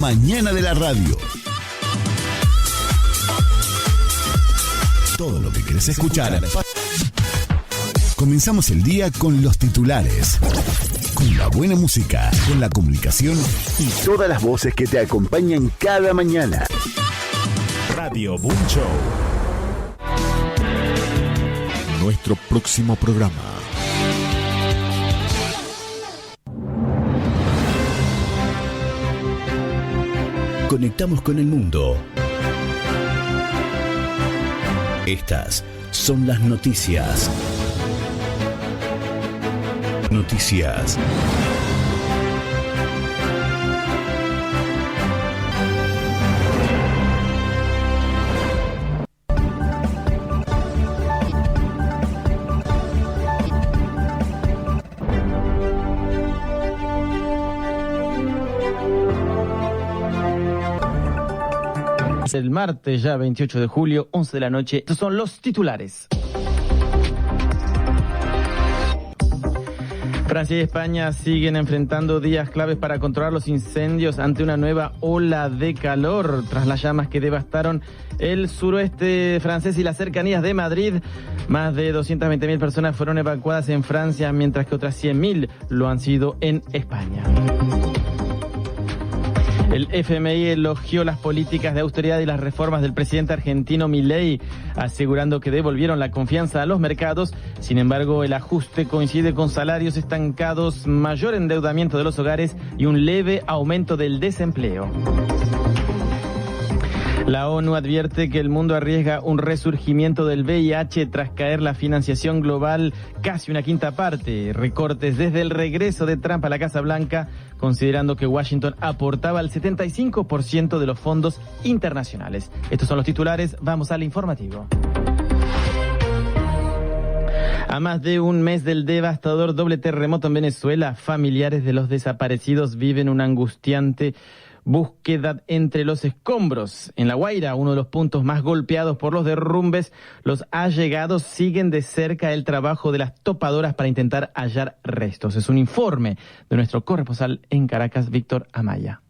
Mañana de la radio. Todo lo que querés escuchar. Comenzamos el día con los titulares, con la buena música, con la comunicación y todas las voces que te acompañan cada mañana. Radio Boom Show. Nuestro próximo programa. Conectamos con el mundo. Estas son las noticias. Noticias. El martes ya 28 de julio, 11 de la noche. Estos son los titulares. Francia y España siguen enfrentando días claves para controlar los incendios ante una nueva ola de calor. Tras las llamas que devastaron el suroeste francés y las cercanías de Madrid, más de 220.000 personas fueron evacuadas en Francia, mientras que otras 100.000 lo han sido en España. El FMI elogió las políticas de austeridad y las reformas del presidente argentino Milei, asegurando que devolvieron la confianza a los mercados. Sin embargo, el ajuste coincide con salarios estancados, mayor endeudamiento de los hogares y un leve aumento del desempleo. La ONU advierte que el mundo arriesga un resurgimiento del VIH tras caer la financiación global casi una quinta parte. Recortes desde el regreso de Trump a la Casa Blanca, considerando que Washington aportaba el 75% de los fondos internacionales. Estos son los titulares, vamos al informativo. A más de un mes del devastador doble terremoto en Venezuela, familiares de los desaparecidos viven una angustiante búsqueda entre los escombros. En La Guaira, uno de los puntos más golpeados por los derrumbes, los allegados siguen de cerca el trabajo de las topadoras para intentar hallar restos. Es un informe de nuestro corresponsal en Caracas, Víctor Amaya.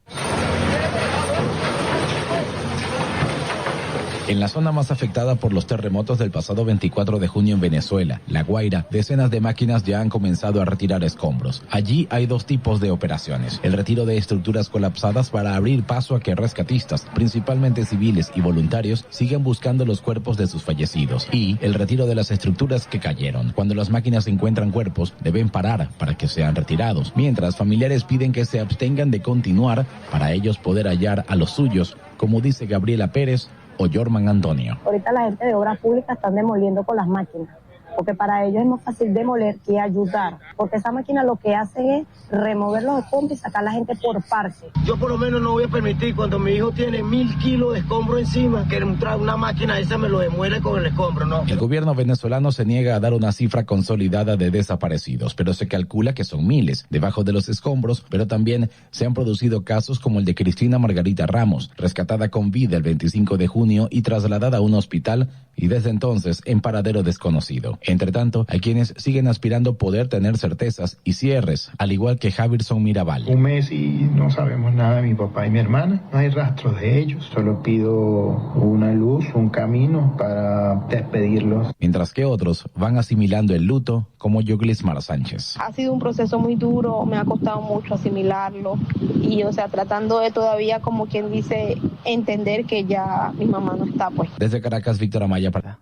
En la zona más afectada por los terremotos del pasado 24 de junio en Venezuela, La Guaira, decenas de máquinas ya han comenzado a retirar escombros. Allí hay dos tipos de operaciones: el retiro de estructuras colapsadas para abrir paso a que rescatistas, principalmente civiles y voluntarios, sigan buscando los cuerpos de sus fallecidos, y el retiro de las estructuras que cayeron. Cuando las máquinas encuentran cuerpos, deben parar para que sean retirados, mientras familiares piden que se abstengan de continuar para ellos poder hallar a los suyos, como dice Gabriela Pérez o Jorman Antonio. Ahorita la gente de obras públicas están demoliendo con las máquinas, porque para ellos es más fácil demoler que ayudar, porque esa máquina lo que hace es remover los escombros y sacar a la gente por parte. Yo por lo menos no voy a permitir, cuando mi hijo tiene 1.000 kilos de escombro encima, que una máquina esa me lo demuele con el escombro, ¿no? El gobierno venezolano se niega a dar una cifra consolidada de desaparecidos, pero se calcula que son miles debajo de los escombros, pero también se han producido casos como el de Cristina Margarita Ramos, rescatada con vida el 25 de junio y trasladada a un hospital y desde entonces en paradero desconocido. Entre tanto, hay quienes siguen aspirando poder tener certezas y cierres, al igual que Javirson Mirabal. Un mes y no sabemos nada de mi papá y mi hermana, no hay rastros de ellos, solo pido una luz, un camino para despedirlos. Mientras que otros van asimilando el luto, como Yoglismar Sánchez. Ha sido un proceso muy duro, me ha costado mucho asimilarlo y, tratando de todavía, como quien dice, entender que ya mi mamá no está, pues. Desde Caracas, Víctor Amaya para...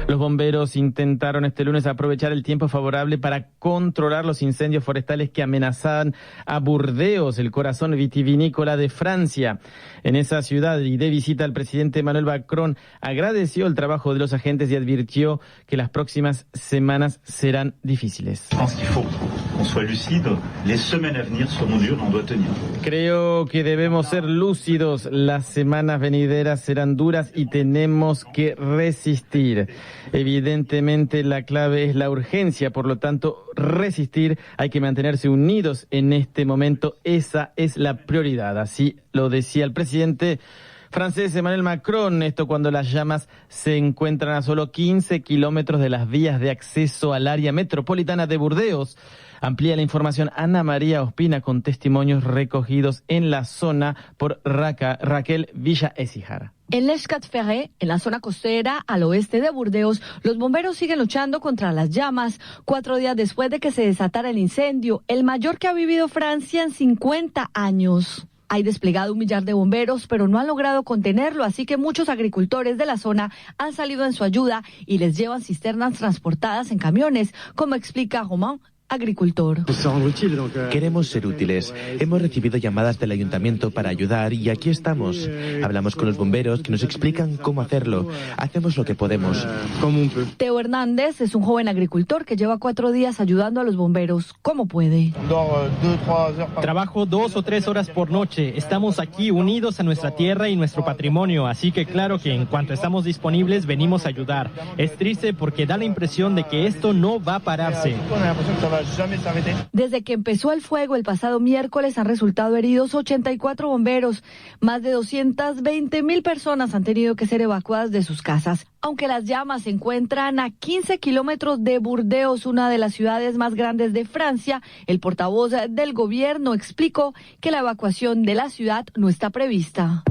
Los bomberos intentaron este lunes aprovechar el tiempo favorable para controlar los incendios forestales que amenazaban a Burdeos, el corazón vitivinícola de Francia. En esa ciudad y de visita, el presidente Emmanuel Macron agradeció el trabajo de los agentes y advirtió que las próximas semanas serán difíciles. Creo que debemos ser lúcidos. Las semanas venideras serán duras y tenemos que resistir. Evidentemente la clave es la urgencia, por lo tanto resistir, hay que mantenerse unidos en este momento, esa es la prioridad, así lo decía el presidente francés Emmanuel Macron, esto cuando las llamas se encuentran a solo 15 kilómetros de las vías de acceso al área metropolitana de Burdeos. Amplía la información Ana María Ospina con testimonios recogidos en la zona por Raquel Villa Écija. En Les Quatre-Ferrets, en la zona costera al oeste de Burdeos, los bomberos siguen luchando contra las llamas, 4 días después de que se desatara el incendio, el mayor que ha vivido Francia en 50 años. Hay desplegado 1 millar de bomberos, pero no han logrado contenerlo, así que muchos agricultores de la zona han salido en su ayuda y les llevan cisternas transportadas en camiones, como explica Romain, agricultor. Queremos ser útiles. Hemos recibido llamadas del ayuntamiento para ayudar y aquí estamos. Hablamos con los bomberos que nos explican cómo hacerlo. Hacemos lo que podemos. Teo Hernández es un joven agricultor que lleva 4 días ayudando a los bomberos. ¿Cómo puede? Trabajo 2 o 3 horas por noche. Estamos aquí unidos a nuestra tierra y nuestro patrimonio, así que claro que en cuanto estamos disponibles venimos a ayudar. Es triste porque da la impresión de que esto no va a pararse. Desde que empezó el fuego el pasado miércoles han resultado heridos 84 bomberos. Más de 220,000 personas han tenido que ser evacuadas de sus casas. Aunque las llamas se encuentran a 15 kilómetros de Burdeos, una de las ciudades más grandes de Francia, el portavoz del gobierno explicó que la evacuación de la ciudad no está prevista.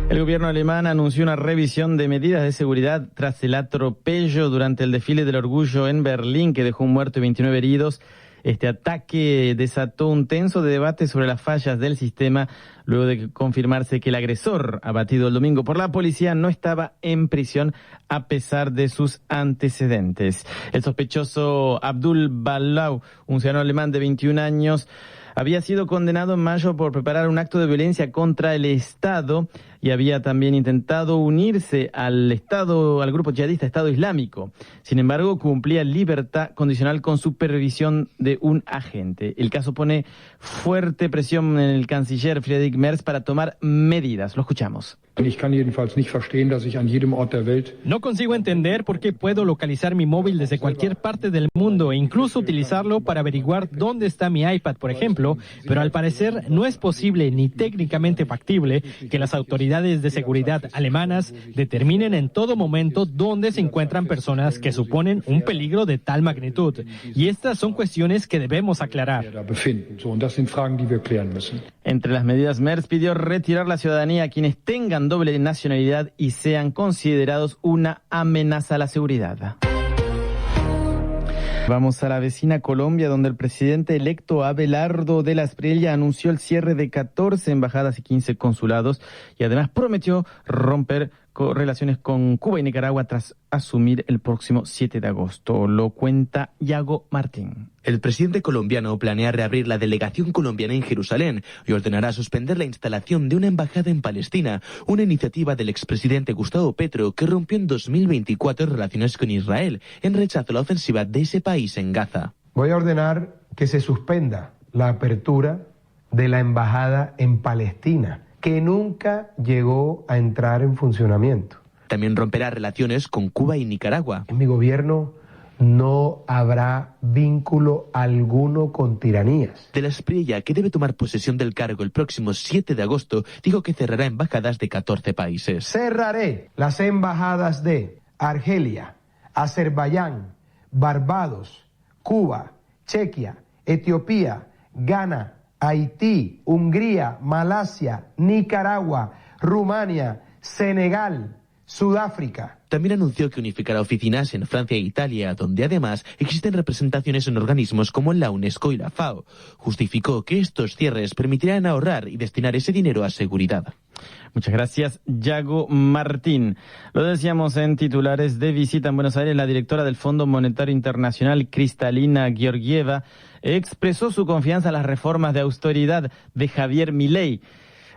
El gobierno alemán anunció una revisión de medidas de seguridad tras el atropello durante el desfile del orgullo en Berlín, que dejó un muerto y 29 heridos. Este ataque desató un tenso debate sobre las fallas del sistema, luego de confirmarse que el agresor, abatido el domingo por la policía, no estaba en prisión a pesar de sus antecedentes. El sospechoso Abdul Balau, un ciudadano alemán de 21 años, había sido condenado en mayo por preparar un acto de violencia contra el Estado y había también intentado unirse al grupo yihadista Estado Islámico. Sin embargo, cumplía libertad condicional con supervisión de un agente. El caso pone fuerte presión en el canciller Friedrich Merz para tomar medidas. Lo escuchamos. No consigo entender por qué puedo localizar mi móvil desde cualquier parte del mundo e incluso utilizarlo para averiguar dónde está mi iPad, por ejemplo, pero al parecer no es posible ni técnicamente factible que las autoridades de seguridad alemanas determinen en todo momento dónde se encuentran personas que suponen un peligro de tal magnitud. Y estas son cuestiones que debemos aclarar. Entre las medidas, Merz pidió retirar la ciudadanía a quienes tengan doble nacionalidad y sean considerados una amenaza a la seguridad. Vamos a la vecina Colombia, donde el presidente electo Abelardo de la Espriella anunció el cierre de 14 embajadas y 15 consulados y además prometió romper relaciones con Cuba y Nicaragua tras asumir el próximo 7 de agosto. Lo cuenta Yago Martín. El presidente colombiano planea reabrir la delegación colombiana en Jerusalén y ordenará suspender la instalación de una embajada en Palestina, una iniciativa del expresidente Gustavo Petro que rompió en 2024 relaciones con Israel en rechazo a la ofensiva de ese país en Gaza. Voy a ordenar que se suspenda la apertura de la embajada en Palestina, que nunca llegó a entrar en funcionamiento. También romperá relaciones con Cuba y Nicaragua. En mi gobierno no habrá vínculo alguno con tiranías. De la Espriella, que debe tomar posesión del cargo el próximo 7 de agosto, dijo que cerrará embajadas de 14 países. Cerraré las embajadas de Argelia, Azerbaiyán, Barbados, Cuba, Chequia, Etiopía, Ghana, Haití, Hungría, Malasia, Nicaragua, Rumania, Senegal, Sudáfrica. También anunció que unificará oficinas en Francia e Italia, donde además existen representaciones en organismos como la UNESCO y la FAO. Justificó que estos cierres permitirán ahorrar y destinar ese dinero a seguridad. Muchas gracias, Yago Martín. Lo decíamos en titulares. De visita en Buenos Aires, la directora del Fondo Monetario Internacional, Kristalina Georgieva, expresó su confianza en las reformas de austeridad de Javier Milei.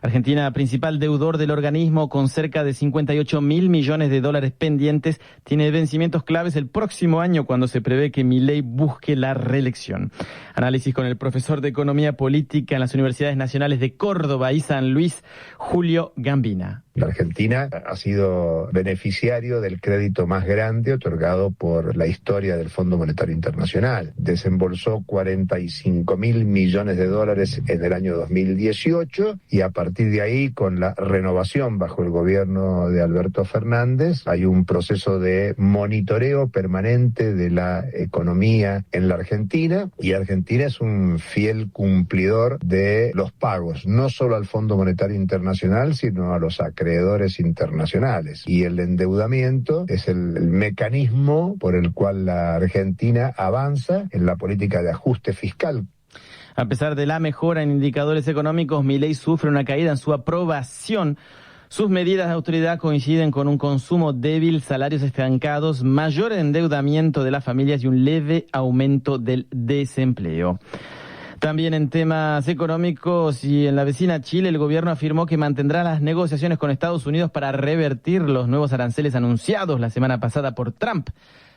Argentina, principal deudor del organismo con cerca de 58.000 millones de dólares pendientes, tiene vencimientos claves el próximo año cuando se prevé que Milei busque la reelección. Análisis con el profesor de Economía Política en las Universidades Nacionales de Córdoba y San Luis, Julio Gambina. La Argentina ha sido beneficiario del crédito más grande otorgado por la historia del Fondo Monetario Internacional. Desembolsó 45.000 millones de dólares en el año 2018 y a partir de ahí, con la renovación bajo el gobierno de Alberto Fernández, hay un proceso de monitoreo permanente de la economía en la Argentina, y Argentina es un fiel cumplidor de los pagos, no solo al Fondo Monetario Internacional, sino a los acreedores internacionales. Y el endeudamiento es el mecanismo por el cual la Argentina avanza en la política de ajuste fiscal. A pesar de la mejora en indicadores económicos, Milei sufre una caída en su aprobación. Sus medidas de autoridad coinciden con un consumo débil, salarios estancados, mayor endeudamiento de las familias y un leve aumento del desempleo. También en temas económicos y en la vecina Chile, el gobierno afirmó que mantendrá las negociaciones con Estados Unidos para revertir los nuevos aranceles anunciados la semana pasada por Trump.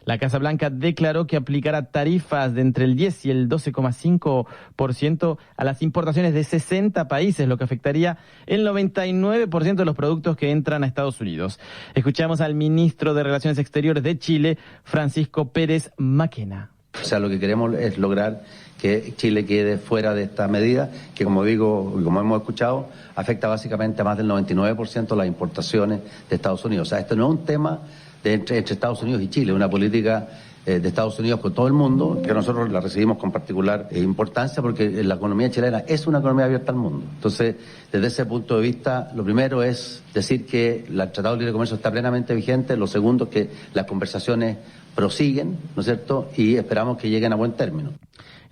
La Casa Blanca declaró que aplicará tarifas de entre el 10 y el 12,5% a las importaciones de 60 países, lo que afectaría el 99% de los productos que entran a Estados Unidos. Escuchamos al ministro de Relaciones Exteriores de Chile, Francisco Pérez Maquena. O sea, lo que queremos es lograr que Chile quede fuera de esta medida, que como digo, y como hemos escuchado, afecta básicamente a más del 99% de las importaciones de Estados Unidos. O sea, esto no es un tema entre Estados Unidos y Chile, es una política de Estados Unidos con todo el mundo, que nosotros la recibimos con particular importancia porque la economía chilena es una economía abierta al mundo. Entonces, desde ese punto de vista, lo primero es decir que el Tratado de Libre Comercio está plenamente vigente, lo segundo es que las conversaciones prosiguen, ¿no es cierto?, y esperamos que lleguen a buen término.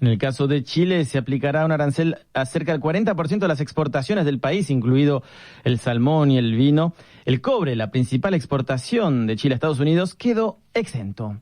En el caso de Chile, se aplicará un arancel a cerca del 40% de las exportaciones del país, incluido el salmón y el vino. El cobre, la principal exportación de Chile a Estados Unidos, quedó exento.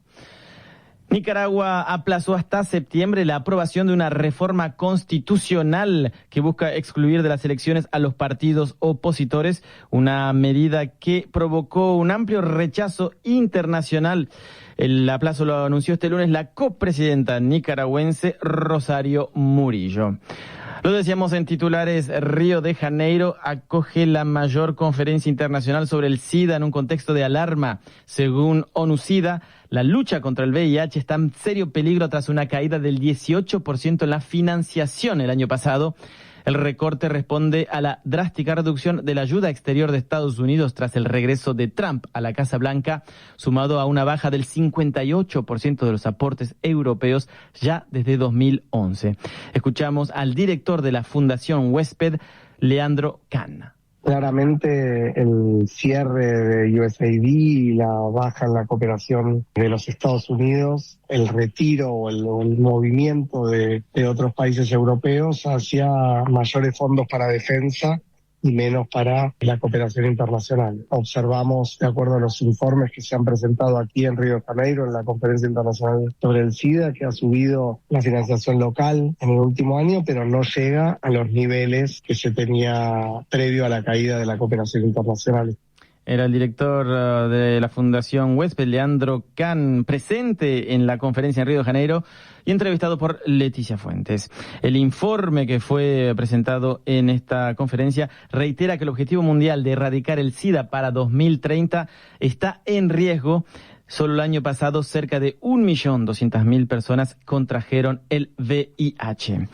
Nicaragua aplazó hasta septiembre la aprobación de una reforma constitucional que busca excluir de las elecciones a los partidos opositores, una medida que provocó un amplio rechazo internacional. El aplazo lo anunció este lunes la copresidenta nicaragüense Rosario Murillo. Lo decíamos en titulares, Río de Janeiro acoge la mayor conferencia internacional sobre el SIDA en un contexto de alarma. Según ONU-SIDA, la lucha contra el VIH está en serio peligro tras una caída del 18% en la financiación el año pasado. El recorte responde a la drástica reducción de la ayuda exterior de Estados Unidos tras el regreso de Trump a la Casa Blanca, sumado a una baja del 58% de los aportes europeos ya desde 2011. Escuchamos al director de la Fundación Huésped, Leandro Kahn. Claramente el cierre de USAID y la baja en la cooperación de los Estados Unidos, el retiro o el movimiento de otros países europeos hacia mayores fondos para defensa y menos para la cooperación internacional. Observamos, de acuerdo a los informes que se han presentado aquí en Río de Janeiro, en la Conferencia Internacional sobre el SIDA, que ha subido la financiación local en el último año, pero no llega a los niveles que se tenía previo a la caída de la cooperación internacional. Era el director de la Fundación Huésped, Leandro Kahn, presente en la conferencia en Río de Janeiro y entrevistado por Leticia Fuentes. El informe que fue presentado en esta conferencia reitera que el objetivo mundial de erradicar el SIDA para 2030 está en riesgo. Solo el año pasado, cerca de 1.200.000 personas contrajeron el VIH.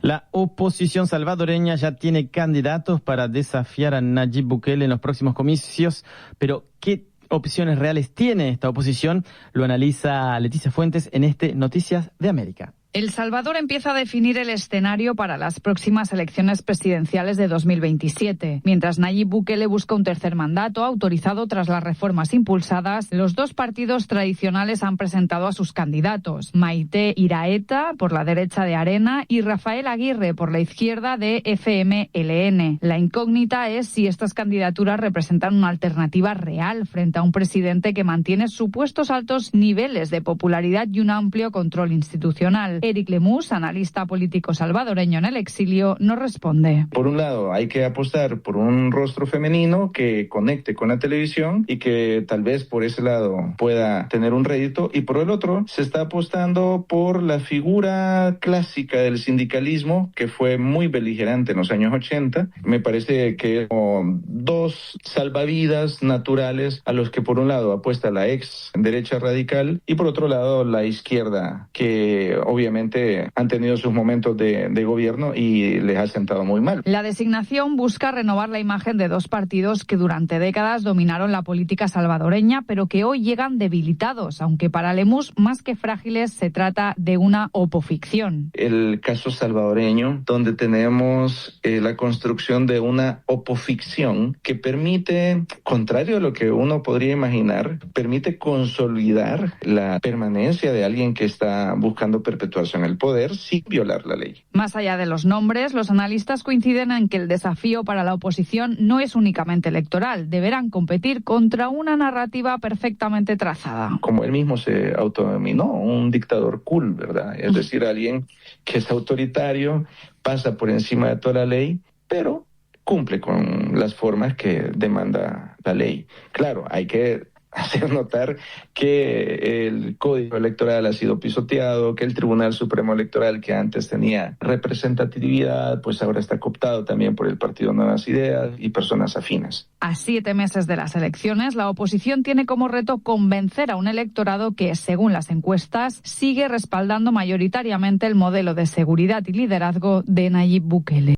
La oposición salvadoreña ya tiene candidatos para desafiar a Nayib Bukele en los próximos comicios, pero ¿qué opciones reales tiene esta oposición? Lo analiza Leticia Fuentes en Noticias de América. El Salvador empieza a definir el escenario para las próximas elecciones presidenciales de 2027. Mientras Nayib Bukele busca un tercer mandato autorizado tras las reformas impulsadas, los dos partidos tradicionales han presentado a sus candidatos. Maite Iraeta, por la derecha de Arena, y Rafael Aguirre, por la izquierda de FMLN. La incógnita es si estas candidaturas representan una alternativa real frente a un presidente que mantiene supuestos altos niveles de popularidad y un amplio control institucional. Eric Lemus, analista político salvadoreño en el exilio, nos responde. Por un lado, hay que apostar por un rostro femenino que conecte con la televisión y que tal vez por ese lado pueda tener un rédito, y por el otro se está apostando por la figura clásica del sindicalismo que fue muy beligerante en los años 80. Me parece que dos salvavidas naturales a los que por un lado apuesta la ex derecha radical y por otro lado la izquierda, que obviamente han tenido sus momentos de gobierno y les ha sentado muy mal. La designación busca renovar la imagen de dos partidos que durante décadas dominaron la política salvadoreña, pero que hoy llegan debilitados, aunque para Lemus, más que frágiles, se trata de una opoficción. El caso salvadoreño, donde tenemos la construcción de una opoficción que permite, contrario a lo que uno podría imaginar, permite consolidar la permanencia de alguien que está buscando perpetuarse en el poder sin violar la ley. Más allá de los nombres, los analistas coinciden en que el desafío para la oposición no es únicamente electoral. Deberán competir contra una narrativa perfectamente trazada. Como él mismo se autodenominó, un dictador cool, ¿verdad? Es decir, alguien que es autoritario, pasa por encima de toda la ley, pero cumple con las formas que demanda la ley. Claro, hay que hacer notar que el Código Electoral ha sido pisoteado, que el Tribunal Supremo Electoral, que antes tenía representatividad, pues ahora está cooptado también por el Partido Nuevas Ideas y personas afines. A 7 meses de las elecciones, la oposición tiene como reto convencer a un electorado que, según las encuestas, sigue respaldando mayoritariamente el modelo de seguridad y liderazgo de Nayib Bukele.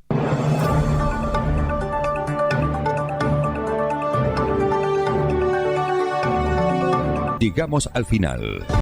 Llegamos al final.